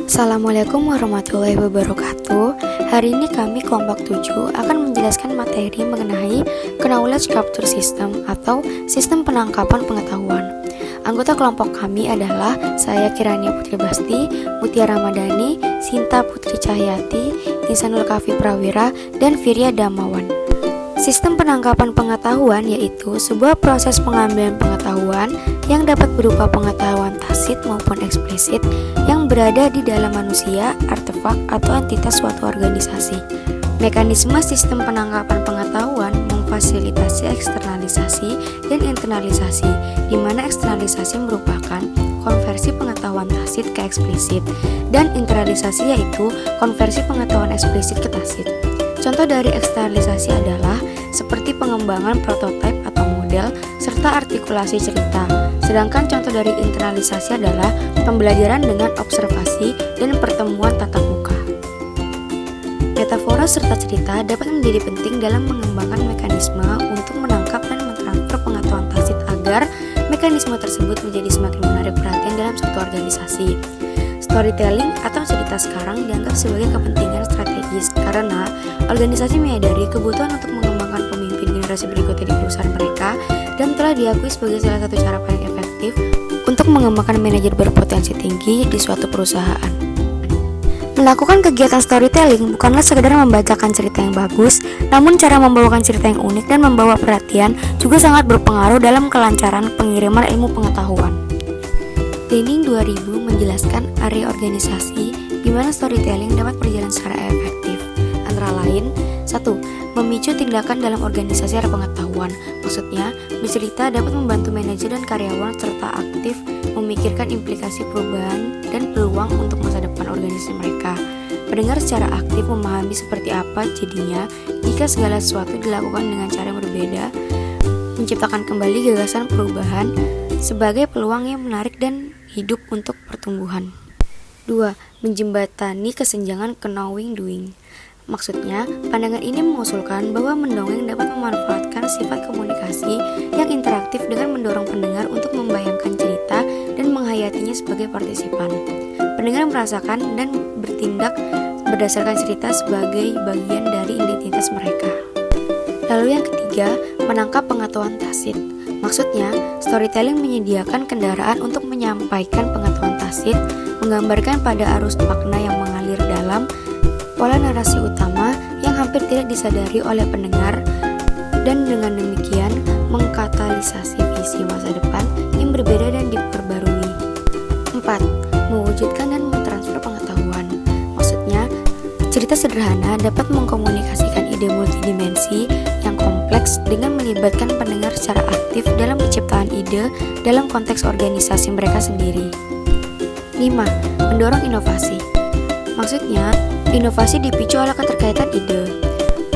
Assalamualaikum warahmatullahi wabarakatuh. Hari ini kami kelompok 7 akan menjelaskan materi mengenai Knowledge Capture System atau sistem penangkapan pengetahuan. Anggota kelompok kami adalah saya Kirania Putri Basti, Mutia Ramadhani, Sinta Putri Cahyati, Insanul Kafi Prawira, dan Firya Damawan. Sistem penangkapan pengetahuan yaitu sebuah proses pengambilan pengetahuan yang dapat berupa pengetahuan tacit maupun eksplisit yang berada di dalam manusia, artefak, atau entitas suatu organisasi. Mekanisme sistem penangkapan pengetahuan memfasilitasi eksternalisasi dan internalisasi, di mana eksternalisasi merupakan konversi pengetahuan tacit ke eksplisit, dan internalisasi yaitu konversi pengetahuan eksplisit ke tacit. Contoh dari eksternalisasi adalah seperti pengembangan prototipe atau model serta artikulasi cerita. Sedangkan contoh dari internalisasi adalah pembelajaran dengan observasi dan pertemuan tatap muka. Metafora serta cerita dapat menjadi penting dalam mengembangkan mekanisme untuk menangkap dan mentransfer pengetahuan tacit agar mekanisme tersebut menjadi semakin menarik perhatian dalam suatu organisasi. Storytelling atau cerita sekarang dianggap sebagai kepentingan strategis karena organisasi menyadari kebutuhan untuk mengembangkan pemimpin generasi berikutnya di perusahaan mereka dan telah diakui sebagai salah satu cara paling efektif untuk mengembangkan manajer berpotensi tinggi di suatu perusahaan. Melakukan kegiatan storytelling bukanlah sekedar membacakan cerita yang bagus, namun cara membawakan cerita yang unik dan membawa perhatian juga sangat berpengaruh dalam kelancaran pengiriman ilmu pengetahuan. Denning 2000 menjelaskan area organisasi di mana storytelling dapat berjalan secara efektif. Antara lain, 1. Memicu tindakan dalam organisasi area pengetahuan. Maksudnya, bercerita dapat membantu manajer dan karyawan serta aktif memikirkan implikasi perubahan dan peluang untuk masa depan organisasi mereka. Pendengar secara aktif memahami seperti apa jadinya jika segala sesuatu dilakukan dengan cara yang berbeda, menciptakan kembali gagasan perubahan sebagai peluang yang menarik dan hidup untuk pertumbuhan. 2. Menjembatani kesenjangan knowing doing. Maksudnya, pandangan ini mengusulkan bahwa mendongeng dapat memanfaatkan sifat komunikasi yang interaktif dengan mendorong pendengar untuk membayangkan cerita dan menghayatinya sebagai partisipan. Pendengar merasakan dan bertindak berdasarkan cerita sebagai bagian dari identitas mereka. Lalu yang ketiga, menangkap pengetahuan tacit. Maksudnya, storytelling menyediakan kendaraan untuk menyampaikan pengetahuan tacit, menggambarkan pada arus makna yang mengalir dalam pola narasi utama yang hampir tidak disadari oleh pendengar, dan dengan demikian mengkatalisasi visi masa depan yang berbeda dan diperbarui. 4. Mewujudkan dan mentransfer pengetahuan. Maksudnya, cerita sederhana dapat mengkomunikasikan ide multidimensi yang kompleks dengan melibatkan pendengar secara aktif dalam penciptaan ide dalam konteks organisasi mereka sendiri. 5. Mendorong inovasi. Maksudnya, inovasi dipicu oleh keterkaitan ide.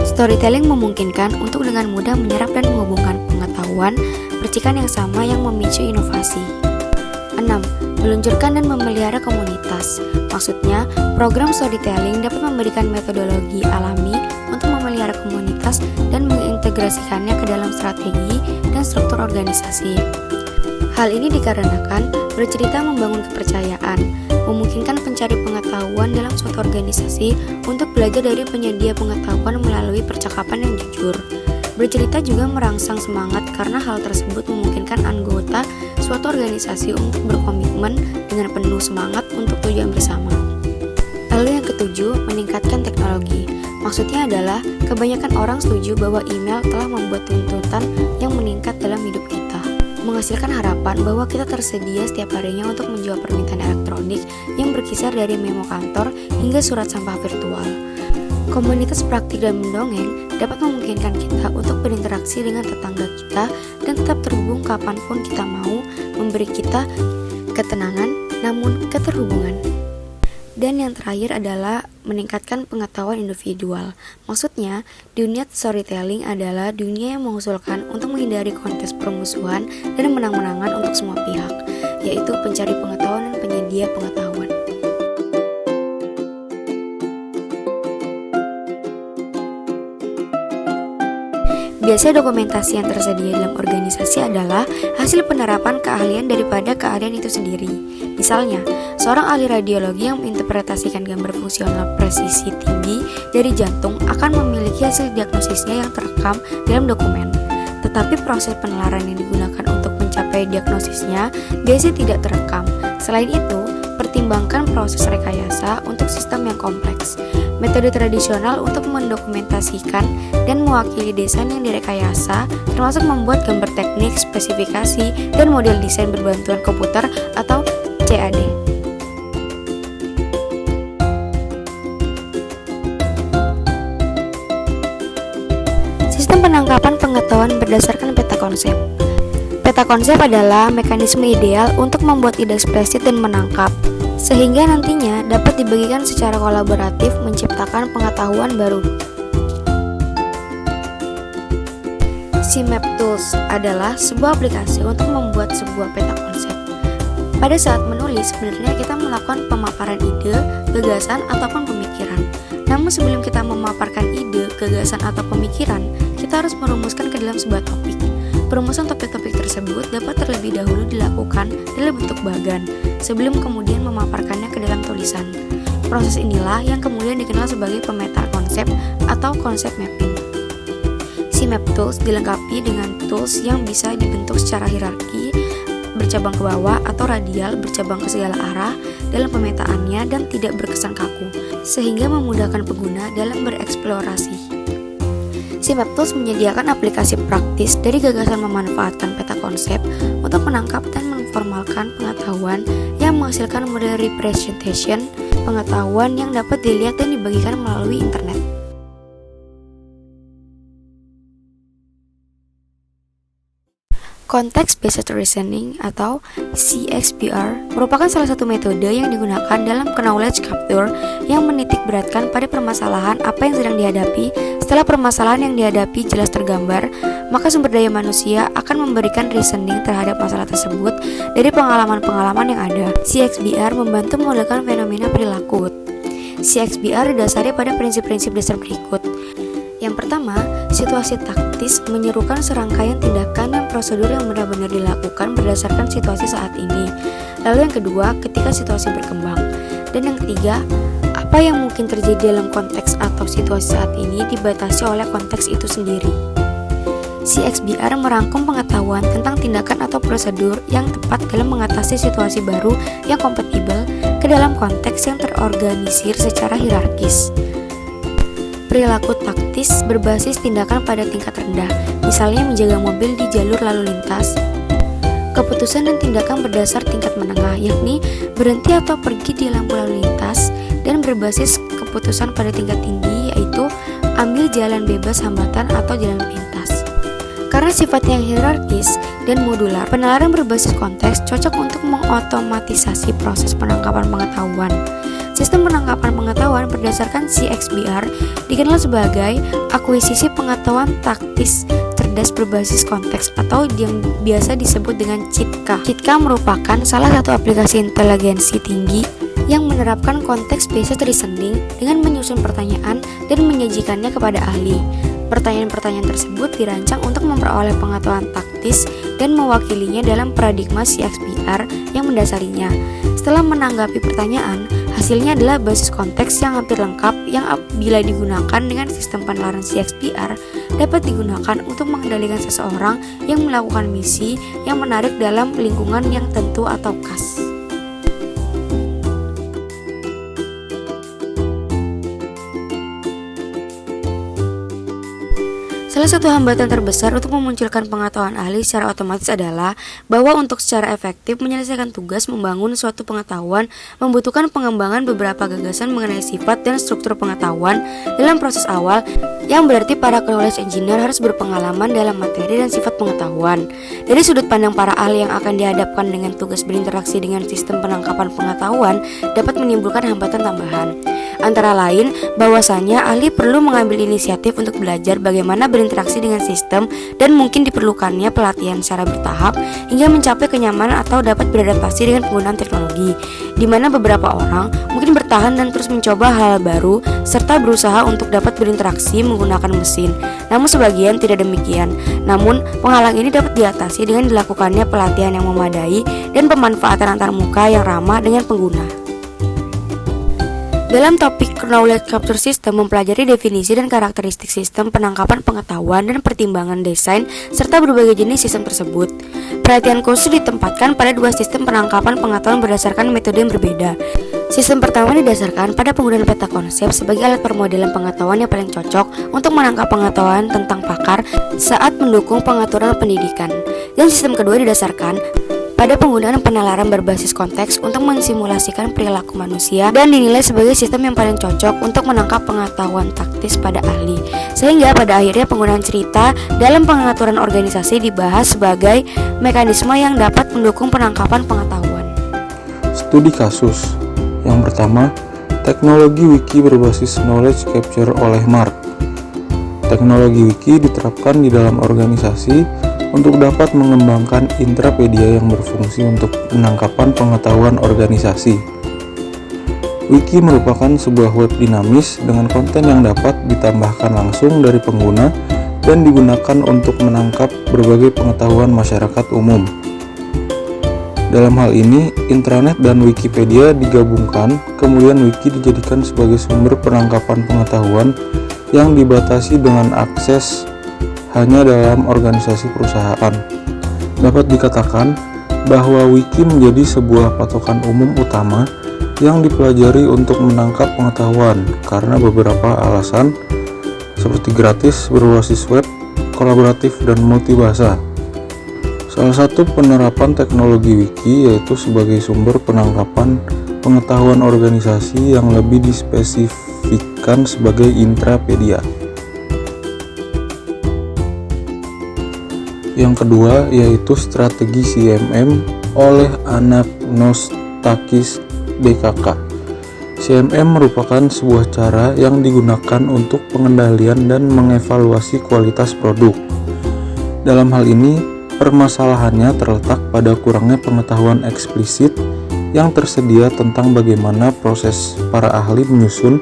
Storytelling memungkinkan untuk dengan mudah menyerap dan menghubungkan pengetahuan percikan yang sama yang memicu inovasi. 6. Meluncurkan dan memelihara komunitas. Maksudnya, program storytelling dapat memberikan metodologi alami untuk memelihara komunitas dan mengintegrasikannya ke dalam strategi dan struktur organisasi. Hal ini dikarenakan bercerita membangun kepercayaan, memungkinkan pencari pengetahuan dalam suatu organisasi untuk belajar dari penyedia pengetahuan melalui percakapan yang jujur. Bercerita juga merangsang semangat karena hal tersebut memungkinkan anggota suatu organisasi untuk berkomitmen dengan penuh semangat untuk tujuan bersama. Lalu yang ketujuh, meningkatkan teknologi. Maksudnya adalah kebanyakan orang setuju bahwa email telah membuat tuntutan yang meningkat dalam hidup kita, menghasilkan harapan bahwa kita tersedia setiap harinya untuk menjawab permintaan elektronik yang berkisar dari memo kantor hingga surat sampah virtual. Komunitas praktik dan mendongeng dapat memungkinkan kita untuk berinteraksi dengan tetangga kita dan tetap terhubung kapanpun kita mau, memberi kita ketenangan namun keterhubungan. Dan yang terakhir adalah meningkatkan pengetahuan individual. Maksudnya, dunia storytelling adalah dunia yang mengusulkan untuk menghindari kontes permusuhan dan menang-menangan untuk semua pihak, yaitu pencari pengetahuan dan penyedia pengetahuan. Biasanya dokumentasi yang tersedia dalam organisasi adalah hasil penerapan keahlian daripada keahlian itu sendiri. Misalnya, seorang ahli radiologi yang menginterpretasikan gambar fungsional presisi tinggi dari jantung akan memiliki hasil diagnosisnya yang terekam dalam dokumen. Tetapi proses penelaran yang digunakan untuk mencapai diagnosisnya biasanya tidak terekam. Selain itu, pertimbangkan proses rekayasa untuk sistem yang kompleks. Metode tradisional untuk mendokumentasikan dan mewakili desain yang direkayasa termasuk membuat gambar teknik, spesifikasi, dan model desain berbantuan komputer atau CAD. Sistem penangkapan pengetahuan berdasarkan peta konsep. Peta konsep adalah mekanisme ideal untuk membuat ide eksplisit dan menangkap, sehingga nantinya dapat dibagikan secara kolaboratif menciptakan pengetahuan baru. CMap Tools adalah sebuah aplikasi untuk membuat sebuah peta konsep. Pada saat menulis, sebenarnya kita melakukan pemaparan ide, gagasan, ataupun pemikiran. Namun sebelum kita memaparkan ide, gagasan, atau pemikiran, kita harus merumuskan ke dalam sebuah topik. Perumusan topik-topik tersebut dapat terlebih dahulu dilakukan dalam bentuk bagan, sebelum kemudian memaparkannya ke dalam tulisan. Proses inilah yang kemudian dikenal sebagai pemetaan konsep atau konsep mapping. CMap Tools dilengkapi dengan tools yang bisa dibentuk secara hierarki, bercabang ke bawah atau radial bercabang ke segala arah dalam pemetaannya dan tidak berkesan kaku, sehingga memudahkan pengguna dalam bereksplorasi. CMap Tools menyediakan aplikasi praktis dari gagasan memanfaatkan peta konsep untuk menangkap dan memformalkan pengetahuan yang menghasilkan model representation pengetahuan yang dapat dilihat dan dibagikan melalui internet. Context-Based Reasoning atau CXPR merupakan salah satu metode yang digunakan dalam knowledge capture yang menitik beratkan pada permasalahan apa yang sedang dihadapi. Setelah permasalahan yang dihadapi jelas tergambar, maka sumber daya manusia akan memberikan reasoning terhadap masalah tersebut dari pengalaman-pengalaman yang ada. CXPR membantu memodelkan fenomena perilaku. CXPR didasari pada prinsip-prinsip dasar berikut. Yang pertama, situasi taktis menyerukan serangkaian tindakan dan prosedur yang benar-benar dilakukan berdasarkan situasi saat ini. Lalu yang kedua, ketika situasi berkembang. Dan yang ketiga, apa yang mungkin terjadi dalam konteks atau situasi saat ini dibatasi oleh konteks itu sendiri. CXPR merangkum pengetahuan tentang tindakan atau prosedur yang tepat dalam mengatasi situasi baru yang kompatibel ke dalam konteks yang terorganisir secara hierarkis. Perilaku taktis berbasis tindakan pada tingkat rendah, misalnya menjaga mobil di jalur lalu lintas. Keputusan dan tindakan berdasar tingkat menengah, yakni berhenti atau pergi di lampu lalu lintas, dan berbasis keputusan pada tingkat tinggi, yaitu ambil jalan bebas hambatan atau jalan pintas. Karena sifatnya yang hierarkis dan modular, penalaran berbasis konteks cocok untuk mengotomatisasi proses penangkapan pengetahuan. Sistem penangkapan pengetahuan berdasarkan CXPR dikenal sebagai akuisisi pengetahuan taktis cerdas berbasis konteks atau yang biasa disebut dengan CITKA. CITKA merupakan salah satu aplikasi inteligensi tinggi yang menerapkan konteks-based reasoning dengan menyusun pertanyaan dan menyajikannya kepada ahli. Pertanyaan-pertanyaan tersebut dirancang untuk memperoleh pengetahuan taktis dan mewakilinya dalam paradigma CXPR yang mendasarinya. Setelah menanggapi pertanyaan, hasilnya adalah basis konteks yang hampir lengkap yang bila digunakan dengan sistem penalaran CXPR dapat digunakan untuk mengendalikan seseorang yang melakukan misi yang menarik dalam lingkungan yang tentu atau khas. Salah satu hambatan terbesar untuk memunculkan pengetahuan ahli secara otomatis adalah bahwa untuk secara efektif menyelesaikan tugas membangun suatu pengetahuan membutuhkan pengembangan beberapa gagasan mengenai sifat dan struktur pengetahuan dalam proses awal, yang berarti para knowledge engineer harus berpengalaman dalam materi dan sifat pengetahuan. Dari sudut pandang para ahli yang akan dihadapkan dengan tugas berinteraksi dengan sistem penangkapan pengetahuan dapat menimbulkan hambatan tambahan. Antara lain, bahwasanya ahli perlu mengambil inisiatif untuk belajar bagaimana berinteraksi dengan sistem dan mungkin diperlukannya pelatihan secara bertahap hingga mencapai kenyamanan atau dapat beradaptasi dengan penggunaan teknologi. Di di mana beberapa orang mungkin bertahan dan terus mencoba hal baru serta berusaha untuk dapat berinteraksi menggunakan mesin. Namun sebagian tidak demikian. Namun penghalang ini dapat diatasi dengan dilakukannya pelatihan yang memadai dan pemanfaatan antarmuka yang ramah dengan pengguna. Dalam topik Knowledge Capture System mempelajari definisi dan karakteristik sistem penangkapan pengetahuan dan pertimbangan desain serta berbagai jenis sistem tersebut. Perhatian khusus ditempatkan pada dua sistem penangkapan pengetahuan berdasarkan metode yang berbeda. Sistem pertama didasarkan pada penggunaan peta konsep sebagai alat permodalan pengetahuan yang paling cocok untuk menangkap pengetahuan tentang pakar saat mendukung pengaturan pendidikan. Dan sistem kedua didasarkan pada penggunaan penalaran berbasis konteks untuk mensimulasikan perilaku manusia dan dinilai sebagai sistem yang paling cocok untuk menangkap pengetahuan taktis pada ahli. Sehingga pada akhirnya penggunaan cerita dalam pengaturan organisasi dibahas sebagai mekanisme yang dapat mendukung penangkapan pengetahuan. Studi kasus. Yang pertama, teknologi wiki berbasis knowledge capture oleh Mark. Teknologi wiki diterapkan di dalam organisasi untuk dapat mengembangkan intrapedia yang berfungsi untuk penangkapan pengetahuan organisasi. Wiki merupakan sebuah web dinamis dengan konten yang dapat ditambahkan langsung dari pengguna dan digunakan untuk menangkap berbagai pengetahuan masyarakat umum. Dalam hal ini, intranet dan Wikipedia digabungkan, kemudian wiki dijadikan sebagai sumber penangkapan pengetahuan yang dibatasi dengan akses hanya dalam organisasi perusahaan. Dapat dikatakan bahwa wiki menjadi sebuah patokan umum utama yang dipelajari untuk menangkap pengetahuan karena beberapa alasan seperti gratis, berbasis web, kolaboratif, dan multibahasa. Salah satu penerapan teknologi wiki yaitu sebagai sumber penangkapan pengetahuan organisasi yang lebih dispesifikkan sebagai intrapedia. Yang kedua yaitu strategi CMM oleh Anagnostakis DKK. CMM merupakan sebuah cara yang digunakan untuk pengendalian dan mengevaluasi kualitas produk. Dalam hal ini, permasalahannya terletak pada kurangnya pengetahuan eksplisit yang tersedia tentang bagaimana proses para ahli menyusun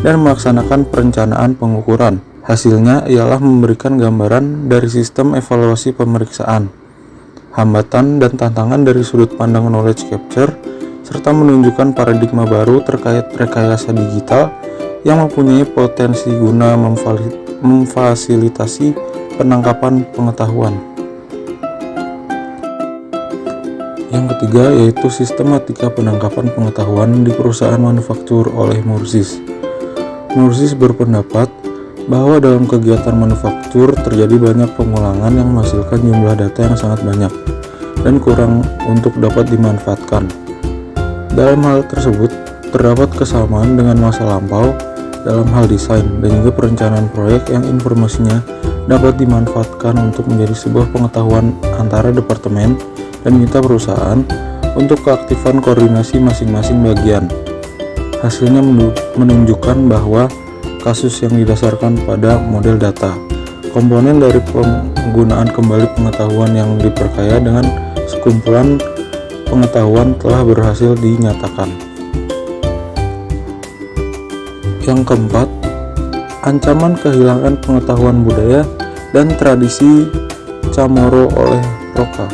dan melaksanakan perencanaan pengukuran. Hasilnya ialah memberikan gambaran dari sistem evaluasi pemeriksaan, hambatan dan tantangan dari sudut pandang knowledge capture, serta menunjukkan paradigma baru terkait rekayasa digital yang mempunyai potensi guna memfasilitasi penangkapan pengetahuan. Yang ketiga yaitu sistematika penangkapan pengetahuan di perusahaan manufaktur oleh Mursis. Mursis berpendapat bahwa dalam kegiatan manufaktur terjadi banyak pengulangan yang menghasilkan jumlah data yang sangat banyak dan kurang untuk dapat dimanfaatkan. Dalam hal tersebut, terdapat kesamaan dengan masa lampau dalam hal desain dan juga perencanaan proyek yang informasinya dapat dimanfaatkan untuk menjadi sebuah pengetahuan antara departemen dan mitra perusahaan untuk keaktifan koordinasi masing-masing bagian. Hasilnya menunjukkan bahwa kasus yang didasarkan pada model data, komponen dari penggunaan kembali pengetahuan yang diperkaya dengan sekumpulan pengetahuan telah berhasil dinyatakan. Yang keempat, ancaman kehilangan pengetahuan budaya dan tradisi Chamorro oleh Roca.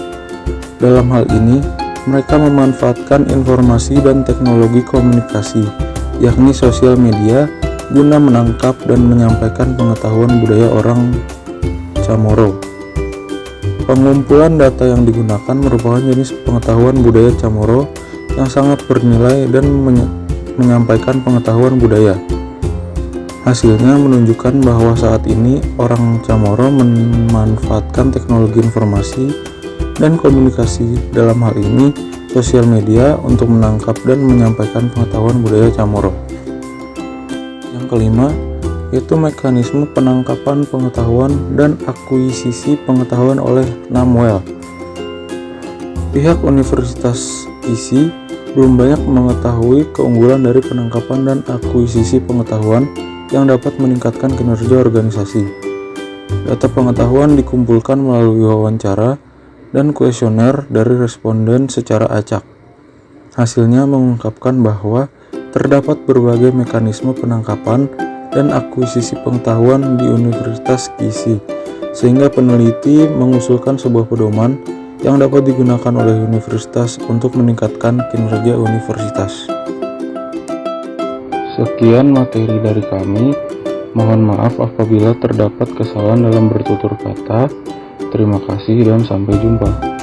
Dalam hal ini, mereka memanfaatkan informasi dan teknologi komunikasi, yakni sosial media, guna menangkap dan menyampaikan pengetahuan budaya orang Chamorro. Pengumpulan data yang digunakan merupakan jenis pengetahuan budaya Chamorro yang sangat bernilai dan menyampaikan pengetahuan budaya. Hasilnya menunjukkan bahwa saat ini orang Chamorro memanfaatkan teknologi informasi dan komunikasi, dalam hal ini sosial media, untuk menangkap dan menyampaikan pengetahuan budaya Chamorro. Kelima, yaitu mekanisme penangkapan pengetahuan dan akuisisi pengetahuan oleh Namuel. Pihak Universitas Kisi belum banyak mengetahui keunggulan dari penangkapan dan akuisisi pengetahuan yang dapat meningkatkan kinerja organisasi. Data pengetahuan dikumpulkan melalui wawancara dan kuesioner dari responden secara acak. Hasilnya mengungkapkan bahwa terdapat berbagai mekanisme penangkapan dan akuisisi pengetahuan di Universitas Kisi, sehingga peneliti mengusulkan sebuah pedoman yang dapat digunakan oleh universitas untuk meningkatkan kinerja universitas. Sekian materi dari kami. Mohon maaf apabila terdapat kesalahan dalam bertutur kata. Terima kasih dan sampai jumpa.